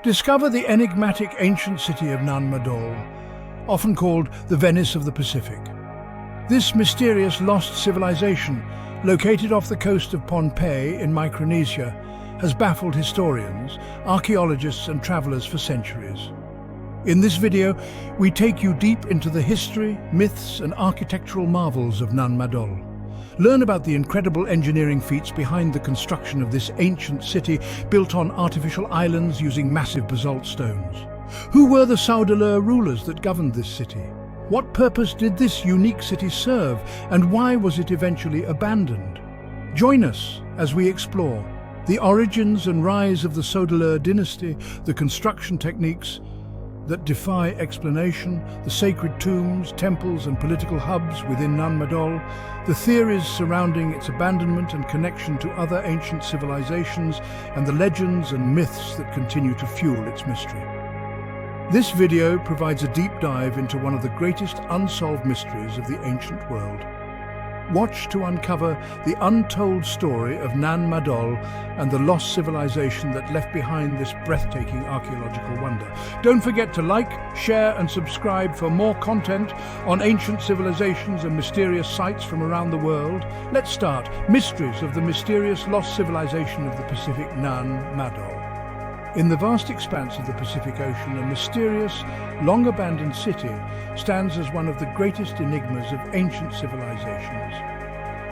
Discover the enigmatic ancient city of Nan Madol, often called the Venice of the Pacific. This mysterious lost civilization, located off the coast of Pohnpei in Micronesia, has baffled historians, archaeologists and travelers for centuries. In this video, we take you deep into the history, myths and architectural marvels of Nan Madol. Learn about the incredible engineering feats behind the construction of this ancient city built on artificial islands using massive basalt stones. Who were the Saudeleur rulers that governed this city? What purpose did this unique city serve, and why was it eventually abandoned? Join us as we explore the origins and rise of the Saudeleur Dynasty, the construction techniques that defy explanation, the sacred tombs, temples and political hubs within Nan Madol, the theories surrounding its abandonment and connection to other ancient civilizations, and the legends and myths that continue to fuel its mystery. This video provides a deep dive into one of the greatest unsolved mysteries of the ancient world. Watch to uncover the untold story of Nan Madol and the lost civilization that left behind this breathtaking archaeological wonder. Don't forget to like, share and subscribe for more content on ancient civilizations and mysterious sites from around the world. Let's start. Mysteries of the mysterious lost civilization of the Pacific, Nan Madol. In the vast expanse of the Pacific Ocean, a mysterious, long-abandoned city stands as one of the greatest enigmas of ancient civilizations.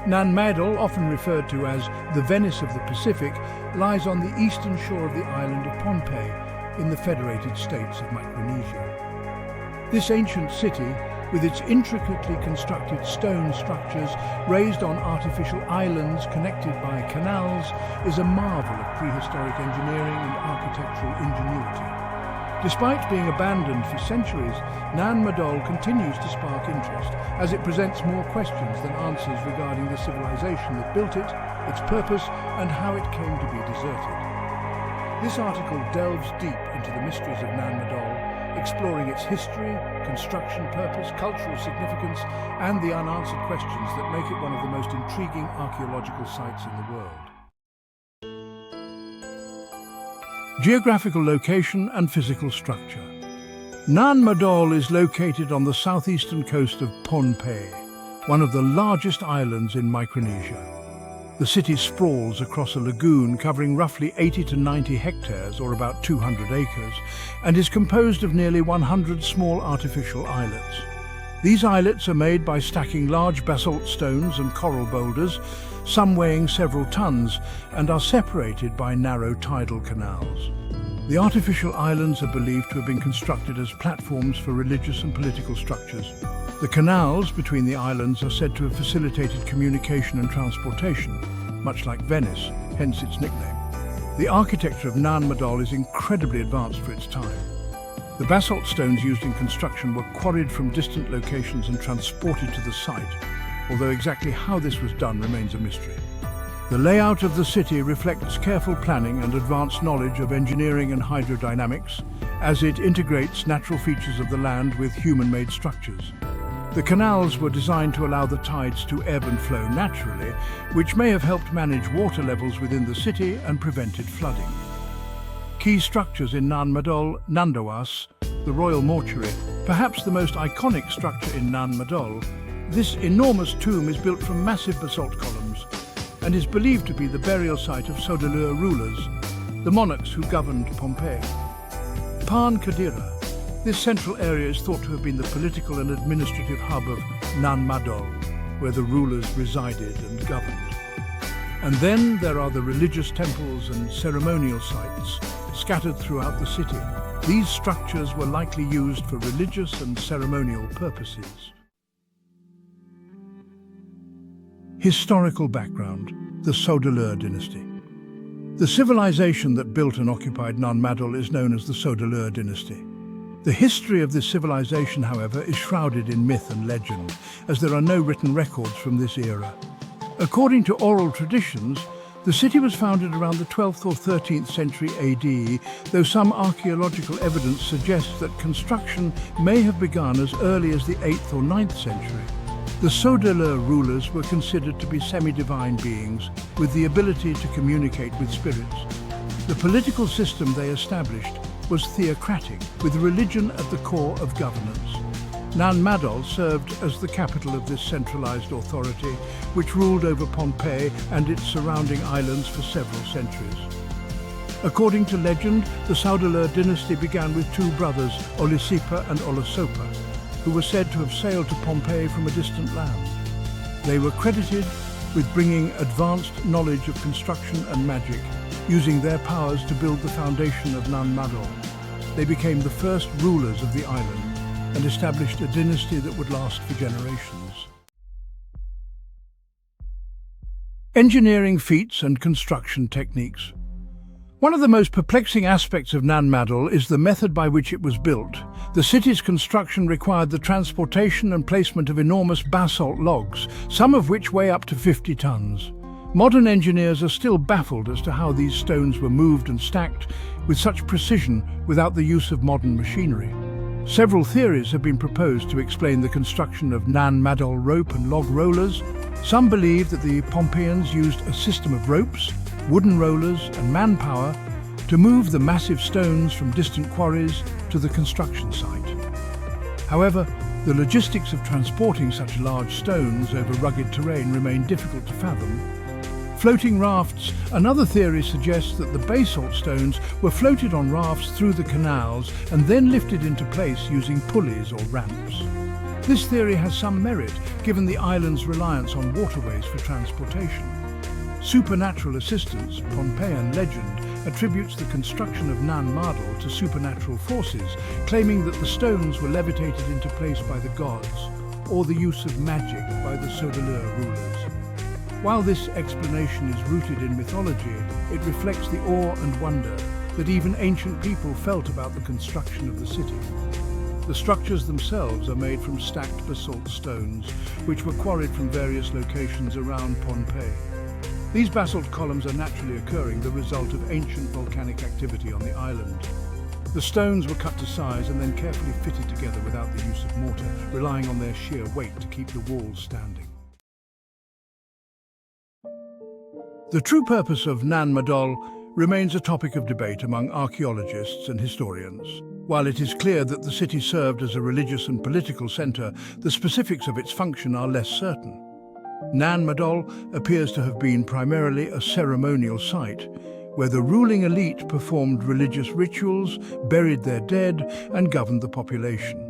Nan Madol, often referred to as the Venice of the Pacific, lies on the eastern shore of the island of Pohnpei in the Federated States of Micronesia. This ancient city, with its intricately constructed stone structures raised on artificial islands connected by canals, is a marvel of prehistoric engineering and architectural ingenuity. Despite being abandoned for centuries, Nan Madol continues to spark interest as it presents more questions than answers regarding the civilization that built it, its purpose, and how it came to be deserted. This article delves deep into the mysteries of Nan Madol, exploring its history, construction purpose, cultural significance, and the unanswered questions that make it one of the most intriguing archaeological sites in the world. Geographical location and physical structure. Nan Madol is located on the southeastern coast of Pohnpei, one of the largest islands in Micronesia. The city sprawls across a lagoon covering roughly 80 to 90 hectares, or about 200 acres, and is composed of nearly 100 small artificial islets. These islets are made by stacking large basalt stones and coral boulders, some weighing several tons, and are separated by narrow tidal canals. The artificial islands are believed to have been constructed as platforms for religious and political structures. The canals between the islands are said to have facilitated communication and transportation, much like Venice, hence its nickname. The architecture of Nan Madol is incredibly advanced for its time. The basalt stones used in construction were quarried from distant locations and transported to the site, although exactly how this was done remains a mystery. The layout of the city reflects careful planning and advanced knowledge of engineering and hydrodynamics, as it integrates natural features of the land with human-made structures. The canals were designed to allow the tides to ebb and flow naturally, which may have helped manage water levels within the city and prevented flooding. Key structures in Nan Madol: Nandawas, the royal mortuary, perhaps the most iconic structure in Nan Madol. This enormous tomb is built from massive basalt columns and is believed to be the burial site of Saudeleur rulers, the monarchs who governed Pohnpei. Pohnpei. This central area is thought to have been the political and administrative hub of Nan Madol, where the rulers resided and governed. And then there are the religious temples and ceremonial sites scattered throughout the city. These structures were likely used for religious and ceremonial purposes. Historical background: the Saudeleur Dynasty. The civilization that built and occupied Nan Madol is known as the Saudeleur Dynasty. The history of this civilization, however, is shrouded in myth and legend, as there are no written records from this era. According to oral traditions, the city was founded around the 12th or 13th century AD, though some archaeological evidence suggests that construction may have begun as early as the 8th or 9th century. The Saudeleur rulers were considered to be semi-divine beings with the ability to communicate with spirits. The political system they established was theocratic, with religion at the core of governance. Nan Madol served as the capital of this centralized authority, which ruled over Pohnpei and its surrounding islands for several centuries. According to legend, the Saudeleur Dynasty began with two brothers, Olisipa and Olosopa, who were said to have sailed to Pohnpei from a distant land. They were credited with bringing advanced knowledge of construction and magic, using their powers to build the foundation of Nan Madol. They became the first rulers of the island and established a dynasty that would last for generations. Engineering feats and construction techniques. One of the most perplexing aspects of Nan Madol is the method by which it was built. The city's construction required the transportation and placement of enormous basalt logs, some of which weigh up to 50 tons. Modern engineers are still baffled as to how these stones were moved and stacked with such precision without the use of modern machinery. Several theories have been proposed to explain the construction of Nan Madol rope and log rollers. Some believe that the Pohnpeians used a system of ropes, wooden rollers and manpower to move the massive stones from distant quarries to the construction site. However, the logistics of transporting such large stones over rugged terrain remain difficult to fathom. Floating rafts. Another theory suggests that the basalt stones were floated on rafts through the canals and then lifted into place using pulleys or ramps. This theory has some merit, given the island's reliance on waterways for transportation. Supernatural assistance. Pohnpeian legend attributes the construction of Nan Madol to supernatural forces, claiming that the stones were levitated into place by the gods, or the use of magic by the Saudeleur rulers. While this explanation is rooted in mythology, it reflects the awe and wonder that even ancient people felt about the construction of the city. The structures themselves are made from stacked basalt stones, which were quarried from various locations around Pohnpei. These basalt columns are naturally occurring, the result of ancient volcanic activity on the island. The stones were cut to size and then carefully fitted together without the use of mortar, relying on their sheer weight to keep the walls standing. The true purpose of Nan Madol remains a topic of debate among archaeologists and historians. While it is clear that the city served as a religious and political centre, the specifics of its function are less certain. Nan Madol appears to have been primarily a ceremonial site, where the ruling elite performed religious rituals, buried their dead, and governed the population.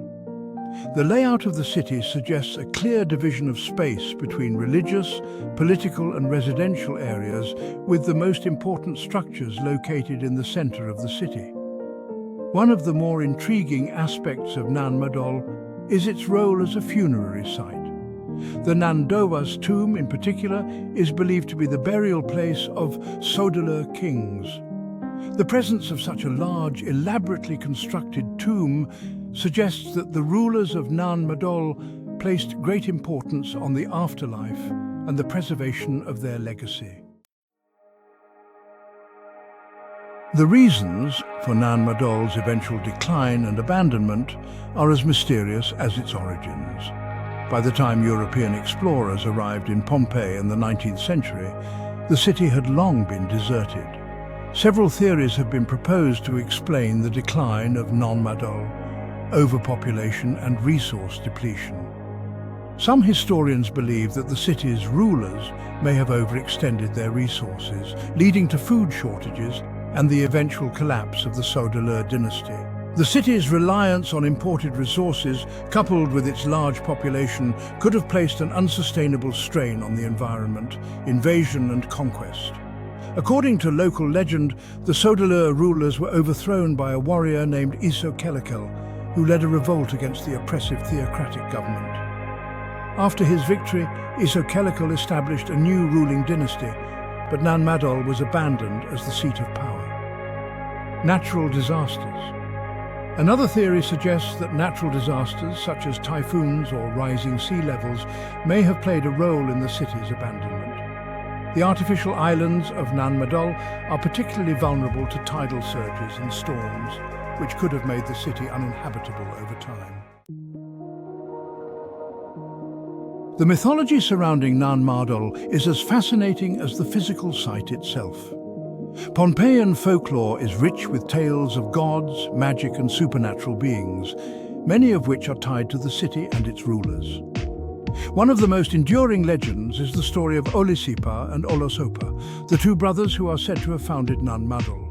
The layout of the city suggests a clear division of space between religious, political, and residential areas, with the most important structures located in the center of the city. One of the more intriguing aspects of Nan Madol is its role as a funerary site. The Nandowa's tomb, in particular, is believed to be the burial place of Saudeleur kings. The presence of such a large, elaborately constructed tomb suggests that the rulers of Nan Madol placed great importance on the afterlife and the preservation of their legacy. The reasons for Nan Madol's eventual decline and abandonment are as mysterious as its origins. By the time European explorers arrived in Pohnpei in the 19th century, the city had long been deserted. Several theories have been proposed to explain the decline of Nan Madol: overpopulation and resource depletion. Some historians believe that the city's rulers may have overextended their resources, leading to food shortages and the eventual collapse of the Saudeleur Dynasty. The city's reliance on imported resources, coupled with its large population, could have placed an unsustainable strain on the environment, invasion and conquest. According to local legend, the Saudeleur rulers were overthrown by a warrior named Isokelekel, who led a revolt against the oppressive theocratic government. After his victory, Isokelekel established a new ruling dynasty, but Nan Madol was abandoned as the seat of power. Natural disasters. Another theory suggests that natural disasters, such as typhoons or rising sea levels, may have played a role in the city's abandonment. The artificial islands of Nan Madol are particularly vulnerable to tidal surges and storms, which could have made the city uninhabitable over time. The mythology surrounding Nan Madol is as fascinating as the physical site itself. Pohnpeian folklore is rich with tales of gods, magic and supernatural beings, many of which are tied to the city and its rulers. One of the most enduring legends is the story of Olisipa and Olosopa, the two brothers who are said to have founded Nan Madol.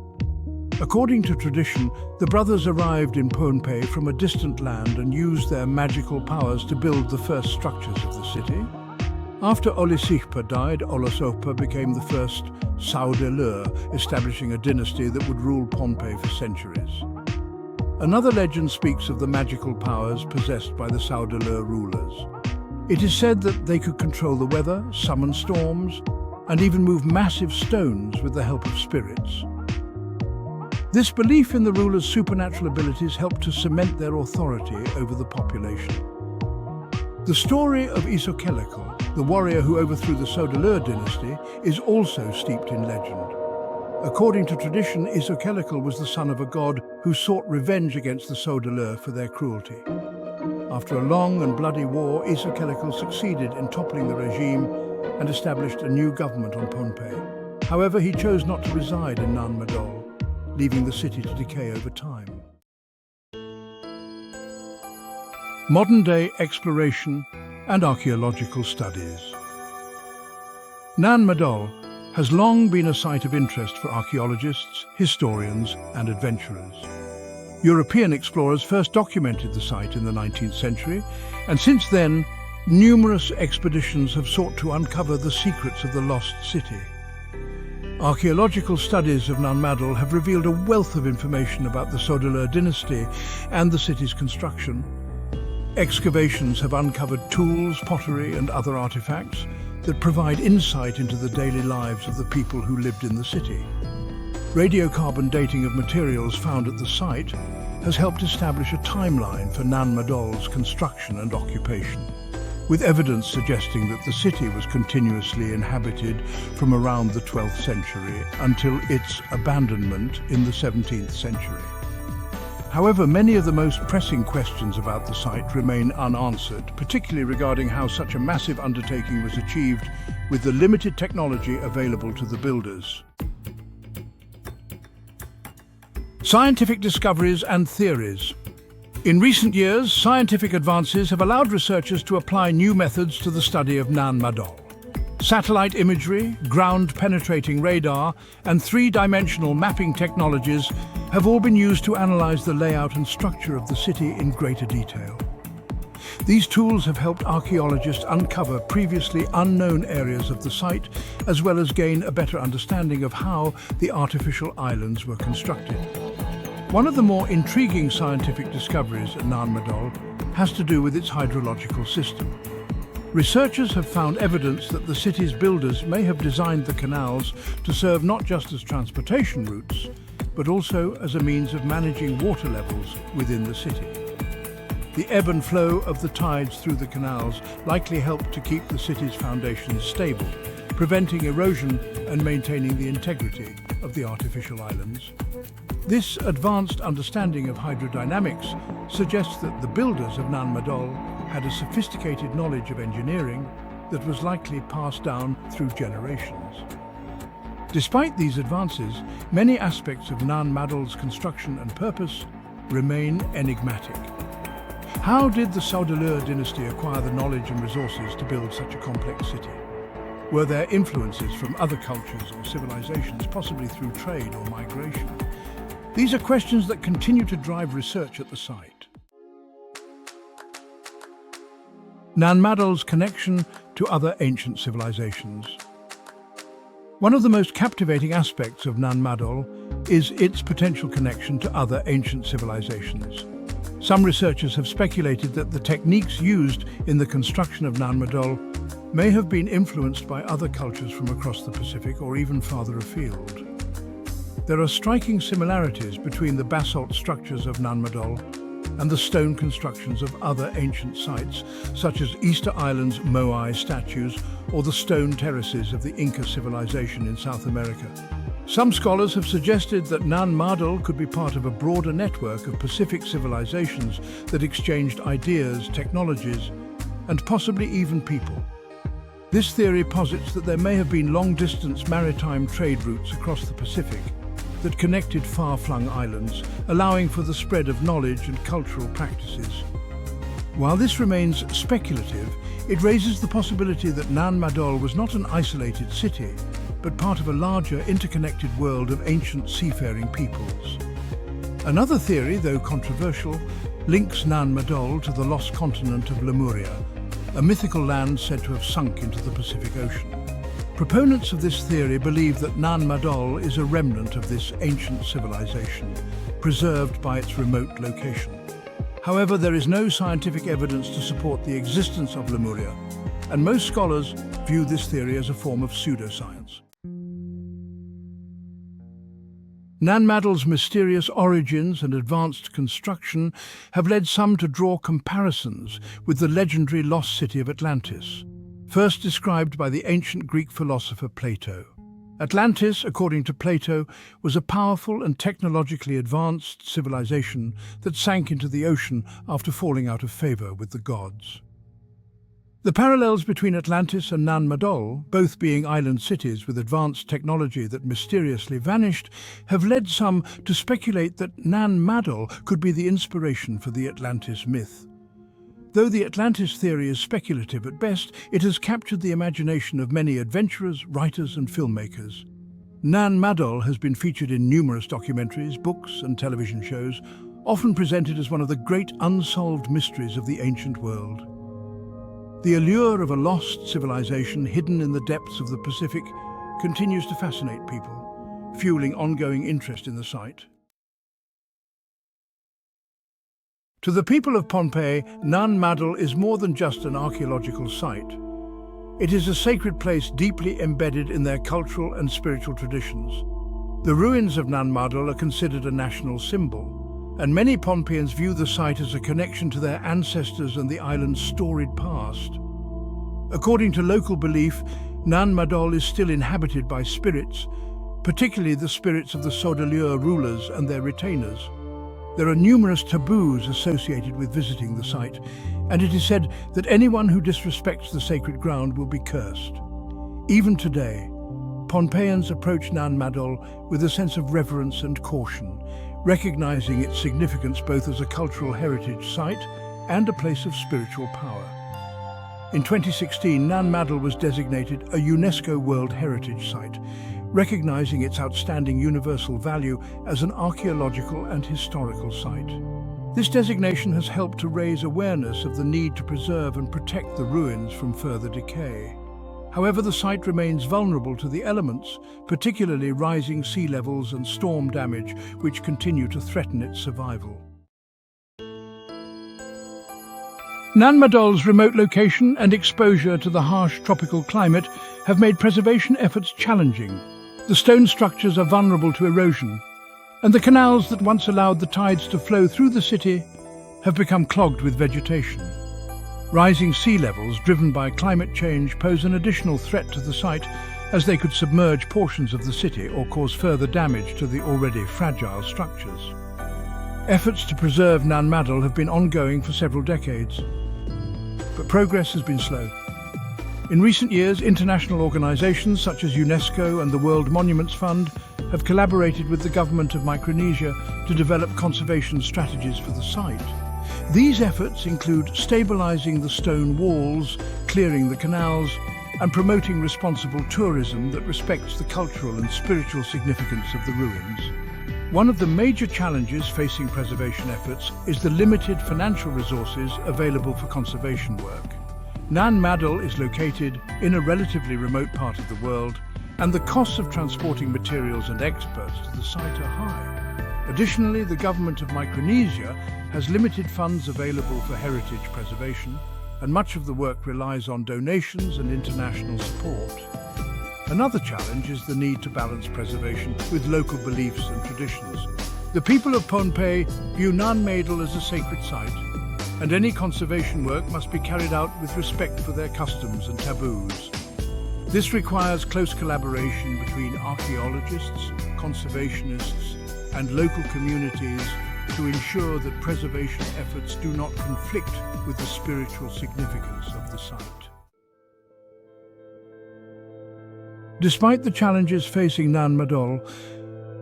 According to tradition, the brothers arrived in Pohnpei from a distant land and used their magical powers to build the first structures of the city. After Olisipa died, Olosopa became the first Saudeleur, establishing a dynasty that would rule Pohnpei for centuries. Another legend speaks of the magical powers possessed by the Saudeleur rulers. It is said that they could control the weather, summon storms, and even move massive stones with the help of spirits. This belief in the rulers' supernatural abilities helped to cement their authority over the population. The story of Isokelekul, the warrior who overthrew the Saudeleur Dynasty, is also steeped in legend. According to tradition, Isokelekul was the son of a god who sought revenge against the Saudeleur for their cruelty. After a long and bloody war, Isokelekul succeeded in toppling the regime and established a new government on Pohnpei. However, he chose not to reside in Nan Madol, leaving the city to decay over time. Modern-day exploration and archaeological studies. Nan Madol has long been a site of interest for archaeologists, historians and adventurers. European explorers first documented the site in the 19th century, and since then, numerous expeditions have sought to uncover the secrets of the lost city. Archaeological studies of Nan Madol have revealed a wealth of information about the Saudeleur Dynasty and the city's construction. Excavations have uncovered tools, pottery and other artifacts that provide insight into the daily lives of the people who lived in the city. Radiocarbon dating of materials found at the site has helped establish a timeline for Nan Madol's construction and occupation, with evidence suggesting that the city was continuously inhabited from around the 12th century until its abandonment in the 17th century. However, many of the most pressing questions about the site remain unanswered, particularly regarding how such a massive undertaking was achieved with the limited technology available to the builders. Scientific discoveries and theories. In recent years, scientific advances have allowed researchers to apply new methods to the study of Nan Madol. Satellite imagery, ground-penetrating radar, and three-dimensional mapping technologies have all been used to analyze the layout and structure of the city in greater detail. These tools have helped archaeologists uncover previously unknown areas of the site, as well as gain a better understanding of how the artificial islands were constructed. One of the more intriguing scientific discoveries at Nan Madol has to do with its hydrological system. Researchers have found evidence that the city's builders may have designed the canals to serve not just as transportation routes, but also as a means of managing water levels within the city. The ebb and flow of the tides through the canals likely helped to keep the city's foundations stable, preventing erosion and maintaining the integrity of the artificial islands. This advanced understanding of hydrodynamics suggests that the builders of Nan Madol had a sophisticated knowledge of engineering that was likely passed down through generations. Despite these advances, many aspects of Nan Madol's construction and purpose remain enigmatic. How did the Saudeleur Dynasty acquire the knowledge and resources to build such a complex city? Were there influences from other cultures or civilizations, possibly through trade or migration? These are questions that continue to drive research at the site. Nan Madol's connection to other ancient civilizations. One of the most captivating aspects of Nan Madol is its potential connection to other ancient civilizations. Some researchers have speculated that the techniques used in the construction of Nan Madol may have been influenced by other cultures from across the Pacific or even farther afield. There are striking similarities between the basalt structures of Nan Madol and the stone constructions of other ancient sites, such as Easter Island's Moai statues or the stone terraces of the Inca civilization in South America. Some scholars have suggested that Nan Madol could be part of a broader network of Pacific civilizations that exchanged ideas, technologies, and possibly even people. This theory posits that there may have been long-distance maritime trade routes across the Pacific that connected far-flung islands, allowing for the spread of knowledge and cultural practices. While this remains speculative, it raises the possibility that Nan Madol was not an isolated city, but part of a larger interconnected world of ancient seafaring peoples. Another theory, though controversial, links Nan Madol to the lost continent of Lemuria, a mythical land said to have sunk into the Pacific Ocean. Proponents of this theory believe that Nan Madol is a remnant of this ancient civilization, preserved by its remote location. However, there is no scientific evidence to support the existence of Lemuria, and most scholars view this theory as a form of pseudoscience. Nan Madol's mysterious origins and advanced construction have led some to draw comparisons with the legendary lost city of Atlantis, first described by the ancient Greek philosopher Plato. Atlantis, according to Plato, was a powerful and technologically advanced civilization that sank into the ocean after falling out of favor with the gods. The parallels between Atlantis and Nan Madol, both being island cities with advanced technology that mysteriously vanished, have led some to speculate that Nan Madol could be the inspiration for the Atlantis myth. Though the Atlantis theory is speculative at best, it has captured the imagination of many adventurers, writers and filmmakers. Nan Madol has been featured in numerous documentaries, books and television shows, often presented as one of the great unsolved mysteries of the ancient world. The allure of a lost civilization hidden in the depths of the Pacific continues to fascinate people, fueling ongoing interest in the site. To the people of Pohnpei, Nan Madol is more than just an archaeological site. It is a sacred place deeply embedded in their cultural and spiritual traditions. The ruins of Nan Madol are considered a national symbol, and many Pohnpeians view the site as a connection to their ancestors and the island's storied past. According to local belief, Nan Madol is still inhabited by spirits, particularly the spirits of the Saudeleur rulers and their retainers. There are numerous taboos associated with visiting the site, and it is said that anyone who disrespects the sacred ground will be cursed. Even today, Pohnpeians approach Nan Madol with a sense of reverence and caution, recognizing its significance both as a cultural heritage site and a place of spiritual power. In 2016, Nan Madol was designated a UNESCO World Heritage Site, recognizing its outstanding universal value as an archaeological and historical site. This designation has helped to raise awareness of the need to preserve and protect the ruins from further decay. However, the site remains vulnerable to the elements, particularly rising sea levels and storm damage, which continue to threaten its survival. Nan Madol's remote location and exposure to the harsh tropical climate have made preservation efforts challenging. The stone structures are vulnerable to erosion, and the canals that once allowed the tides to flow through the city have become clogged with vegetation. Rising sea levels driven by climate change pose an additional threat to the site, as they could submerge portions of the city or cause further damage to the already fragile structures. Efforts to preserve Nan Madol have been ongoing for several decades, but progress has been slow. In recent years, international organizations such as UNESCO and the World Monuments Fund have collaborated with the government of Micronesia to develop conservation strategies for the site. These efforts include stabilizing the stone walls, clearing the canals, and promoting responsible tourism that respects the cultural and spiritual significance of the ruins. One of the major challenges facing preservation efforts is the limited financial resources available for conservation work. Nan Madol is located in a relatively remote part of the world, and the costs of transporting materials and experts to the site are high. Additionally, the government of Micronesia has limited funds available for heritage preservation, and much of the work relies on donations and international support. Another challenge is the need to balance preservation with local beliefs and traditions. The people of Pohnpei view Nan Madol as a sacred site, and any conservation work must be carried out with respect for their customs and taboos. This requires close collaboration between archaeologists, conservationists, and local communities to ensure that preservation efforts do not conflict with the spiritual significance of the site. Despite the challenges facing Nan Madol,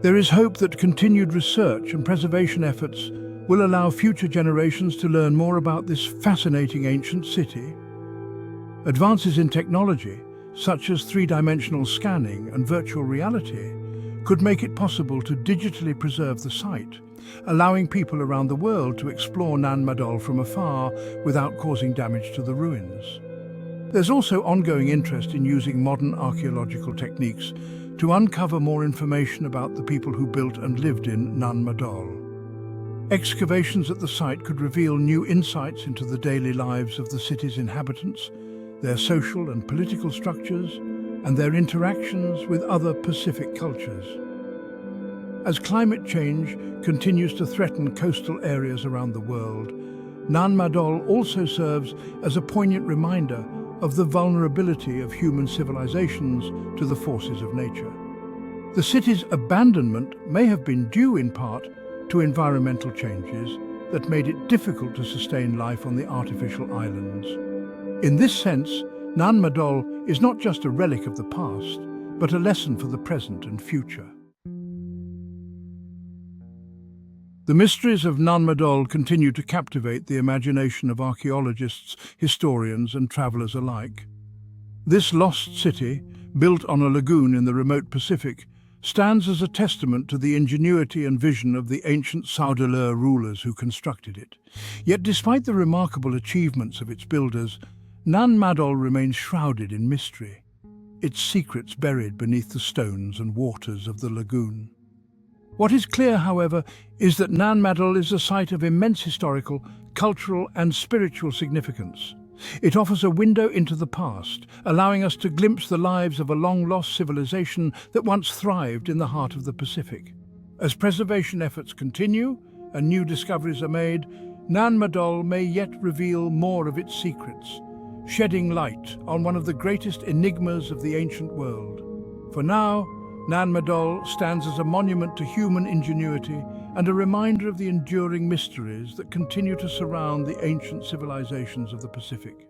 there is hope that continued research and preservation efforts will allow future generations to learn more about this fascinating ancient city. Advances in technology, such as three-dimensional scanning and virtual reality, could make it possible to digitally preserve the site, allowing people around the world to explore Nan Madol from afar without causing damage to the ruins. There's also ongoing interest in using modern archaeological techniques to uncover more information about the people who built and lived in Nan Madol. Excavations at the site could reveal new insights into the daily lives of the city's inhabitants, their social and political structures, and their interactions with other Pacific cultures. As climate change continues to threaten coastal areas around the world, Nan Madol also serves as a poignant reminder of the vulnerability of human civilizations to the forces of nature. The city's abandonment may have been due in part to environmental changes that made it difficult to sustain life on the artificial islands. In this sense, Nan Madol is not just a relic of the past, but a lesson for the present and future. The mysteries of Nan Madol continue to captivate the imagination of archaeologists, historians, and travelers alike. This lost city, built on a lagoon in the remote Pacific, stands as a testament to the ingenuity and vision of the ancient Saudeleur rulers who constructed it. Yet despite the remarkable achievements of its builders, Nan Madol remains shrouded in mystery, its secrets buried beneath the stones and waters of the lagoon. What is clear, however, is that Nan Madol is a site of immense historical, cultural and spiritual significance. It offers a window into the past, allowing us to glimpse the lives of a long-lost civilization that once thrived in the heart of the Pacific. As preservation efforts continue and new discoveries are made, Nan Madol may yet reveal more of its secrets, shedding light on one of the greatest enigmas of the ancient world. For now, Nan Madol stands as a monument to human ingenuity and a reminder of the enduring mysteries that continue to surround the ancient civilizations of the Pacific.